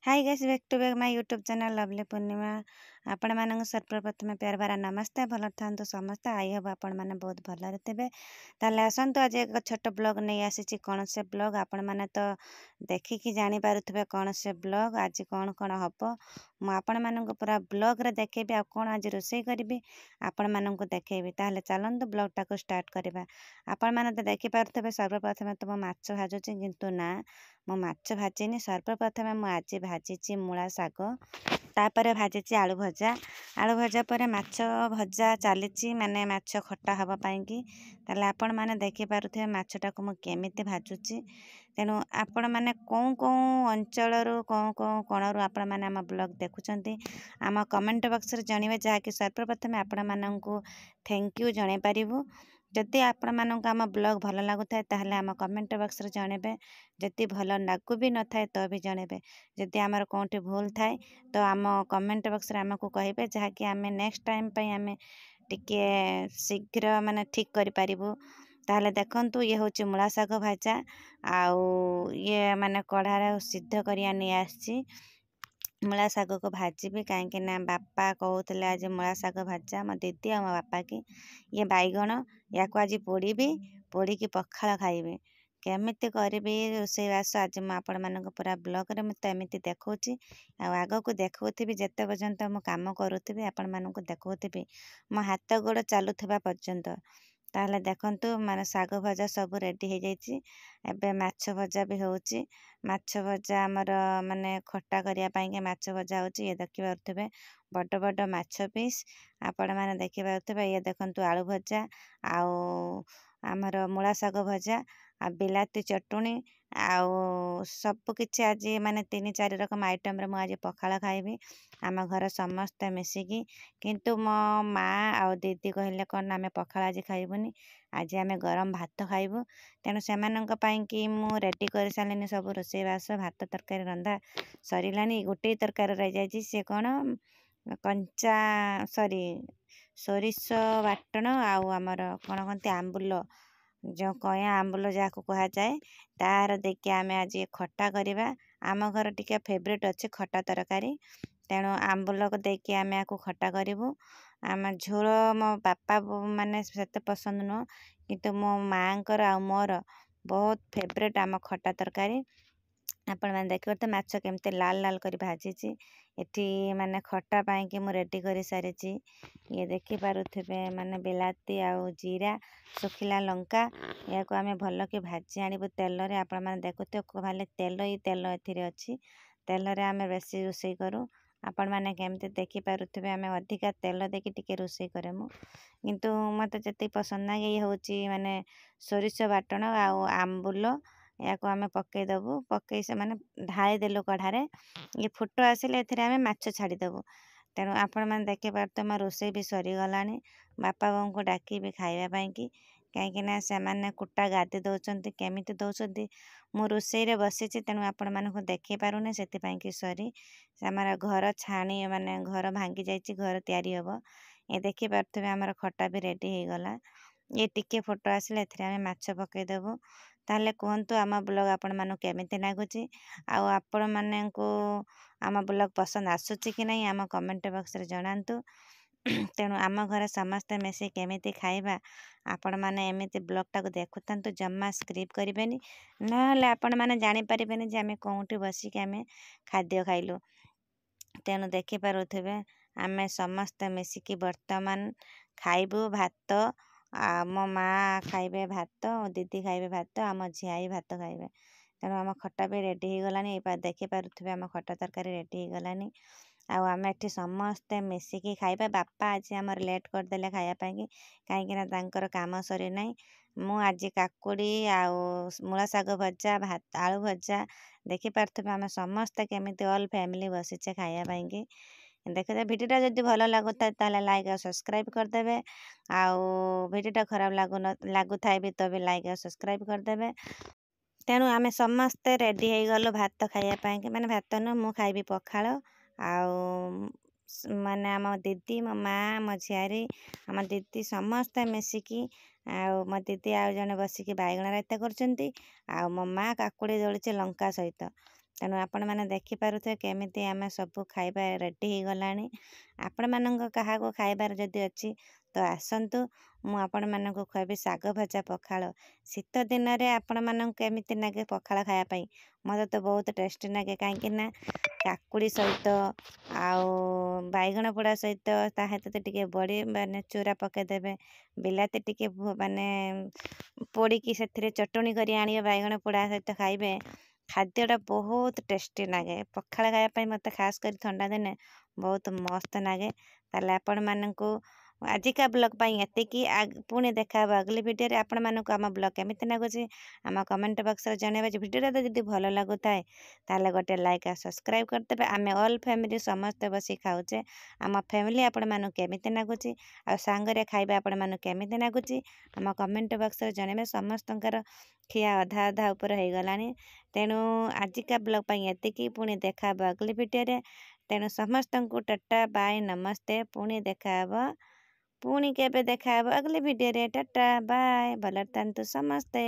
Hi guys back to back my YouTube channel lovely Purnima आपण मानक सर्वप्रथम प्यार भरा नमस्ते भल था समस्ते आई हम आपण मैंने बहुत भल थे ताले आसतु आज एक छोट ब्लॉग नहीं आसी कौन से ब्लॉग आपण मैंने तो देखिकी जानी पारुथिबे कौन से ब्लॉग आज कौन कौन हम आपण मानक पूरा ब्लॉग रे देखेबी आ कौन आज रोषे करी आपण मानक देखेबी ताले चलतु ब्लॉग टाको स्टार्ट करवा आपण मैंने तो देखी पारुथिबे सर्वप्रथम तो मो माछ भाजुची किंतु ना मो माछ भाजिनी सर्वप्रथम मु आज भाजी मूला शाग तापर भाजी आलू भजा पर माछ भजा चली माने माछ खटा हवा पाई ताले आपण माने देखि पारुथिबे माछटा को मु केमिति भाजुची तेणु आपण माने कौं कौं अंचल कौं कौं कोणरू आपण माने आम ब्लॉग देखुचंती आम कमेंट बॉक्स रे जणिबे जहाँकि सर्वप्रथम आपण माननकु थैंक यू जणाई पारिबु जदि आपण मानक आम ब्लॉग भल लगुଥାଏ ताहले आम कमेंट बॉक्स रे जणेबे जदि भल लागु भी न थाए तो भी जणेबे जदि आमर कोंटी भूल थाए तो आम कमेंट बॉक्स रे आमको कहिबे जहाँकि आमे नेक्स्ट टाइम पई आमे टिके शीघ्र माने ठीक करि पारिबु ताहले देखंतु ये होची मूला शाग भाजा आउ ये माने कढ़ारे सिद्ध करिया नि आछि मूला शाग को भाजी कहीं बापा कहते आज मूला शाग भाजा मो दीदी आ मो बापा की ये बैगण या आज पोड़ी की पखाल खाइबे केमिति करी रोषेईवास आज मुझे पूरा ब्लॉग रे तो एमती देखौची आग को देखौथी जिते पर्यंत मु काम करूथी आपण मानक देखौथी मो हाथ गोड़ चलुवा पर्यंत ताहले देखंतु माने शाग भजा सब रेडी हो जाइए एबे माछ भजा भी होची माछ भजा आमर माने खट्टा करिया पाई के माछ भजा होची ये देखि पारुथिबे बड़ बड़ माछ पीस आपण माने देखि पारुथिबे ये देखंतु आलू भजा आउ आमर मूला शाग भजा आ बिलाती चटुणी आउ सब किछि आज माने 3-4 रकम आइटम रे मु आज पखाला खाइबी आम घर समस्ते मिसिकी किंतु मो माँ आउ दीदी कहले कौन आमे पखाला आज खाइबुनी आज आमे गरम भात खाइबु तेणु सेमानंक पाई कि मु रेडी कर सारिनी सब रोषेईवास भात तरकारी रंधा सरिलानी गोटे तरकारी रही जाइए सी कौन कंचा सॉरी सोरिष बाटण आउ आमर कौन कहते आंबुल जो कया आंबुल जहाँ कह जाए तार देखिए आम आज खट्टा करवा आम घर टिके फेवरेट अच्छे खट्टा तरकारी तेणु आंबुल को देखिए आम या खट्टा करूँ आम झोल मो बापा माने सेते पसंद नुह किंतु मो माँकर आ मोर बहुत फेवरेट आम खट्टा तरकारी आपण मैंने देखिए तो माछ केमती लाल लाल कर भाजी एठी माने खट्टा पाई कि मु रेडी कर सारी ये देखि पारुथिबे माने बिलाती आउ जीरा सुखिला लंका या को आमे भल के भाजी आनिबु तेल रे आपण माने देखुते भाले तेल ही तेल एथिरे अछि तेल रे आमे बेसी रोषेई करू आपण माने केमती देखि पारुथिबे आमे अधिका तेल देखि टिके रोषेई करमु किंतु मते जति पसंद ना ये होची माने सोरिष बाटण आउ आंबुल या को आमे पकई दबु पकई से माने ढाई देलु कढ़ारे ये फुट आसिले एथिरे आमे माछ छाड़ी दबु तेणु आपण मैंने देखी पार्थ मो रोषेई भी सरीगला बापा बोऊ को डाकी भी खावाई कि कहीं से मैंने कुटा गादी दौरान केमिति दौरान मु रोषेई बसी तेणु आपण मानक देखी पारुनी से कि सरी आमर घर छाणी माने घर भांगी जाइए घर तैयारी हम ये देखी पार्थे आमर खटा भी रेडी हो गला ये टिके फोटो आसिले आमे माछ पकई देबु ताहले कहतु आम ब्लॉग आपण मानक केमिति लागुची आपण मानक आम ब्लॉग पसंद आसुची कि नहीं आम कमेंट बॉक्स रे जणांतु तेणु आम घर समस्ते मिसी केमिति खाइबा आपण माने एमिति ब्लॉग टाको देखुथांतु जम्मा स्क्रिप करिबेनी नहले आपण माने जानि परिबेनी जे आमे कोउठी बसिक आमे खाद्य खाइलु तेणु देखि पारुथिबे आमे समस्ते मिसिकी वर्तमान खाइबु भात मो माँ खाइबे भात दीदी खाइबे भात आम झियाई भात खाइबे तेणु आम खट्टा भी रेडी हो गलानी देखि पारुथिबे आम खट्टा तरकारी रेडी हो गलानी आम एठी समस्ते मिसिकी खाइबा बापा आज आमर लेट करदेले खाइबा कहीं काम सरी नाई मु आज काकुड़ी आउ मूला शाग भजा भात आलू भजा देखि पारुथिबे आम समस्ते केमिति ऑल फैमिली बसीचे खाइबा देखते भिडियोटा जदि भल लगुता ताले लाइक और सब्सक्राइब करदेवे आउ भिडियोटा खराब लगुथाए भी तो भी लाइक और सब्सक्राइब करदेवे तेणु आमे समस्ते रेडी हो गलु भात खाइबा माने भात न मु खाइबी पखाल आउ माने आम दीदी मो माँ मो झियारी आम दीदी समस्ते मिसिकी मो दीदी आउ जने बसिकी बैगण रायता करछंती आउ मो माँ काकुड़ी दळिचे लंका सहित तेणु आपण मैंने देखिपे केमी आम सब खाଇବା रेडी हो गलानी। आपण मानक क्या खाइबार जदि अच्छी तो आसतु मुझे मानक खुआबी शाग भजा पखाल। शीत दिन में आपण मानक केमी लगे पखाल खायापाई मत तो बहुत टेस्टी लगे कहीं काकुड़ी सहित बैगण पोड़ा सहित सहित टे बड़ी माने चूरा पकईदेवे बिलाती टे माने पोड़ी की से चटणी कर आने बैगण पोड़ा सहित खाइबे खाद्यटा बहुत टेस्टी लगे पखाल खायापाई मत खास कर ठंडा दिने बहुत मस्त लगे। ताले आपण मानकु आजिका ब्लॉग एतिकी पुणी देखा अगली वीडियो आपण मानक आम ब्लॉग केमिति लगुच आम कमेंट बॉक्स रे जनइबे। वीडियो जदि भल लगुए ताले गोटे लाइक आ सब्सक्राइब करदेवे। आम ऑल फैमिली समस्ते बसी खाऊचे आम फैमिली आपण मानक केमिति लगुच आ सांगरे खाइबा आपण मानक केमिति लगुच आम कमेंट बॉक्स रे जनइबे। समस्तंकर खिया अधा अधा ऊपर हो गलानी। तेणु आजिका ब्लॉग एतिकी पुणी देखा अगली वीडियो। तेणु समस्त को टाटा बाय नमस्ते पुणी देखा पुणी केबे देखा अगली वीडियो। टाटा बाय भलरे थांतु समस्ते।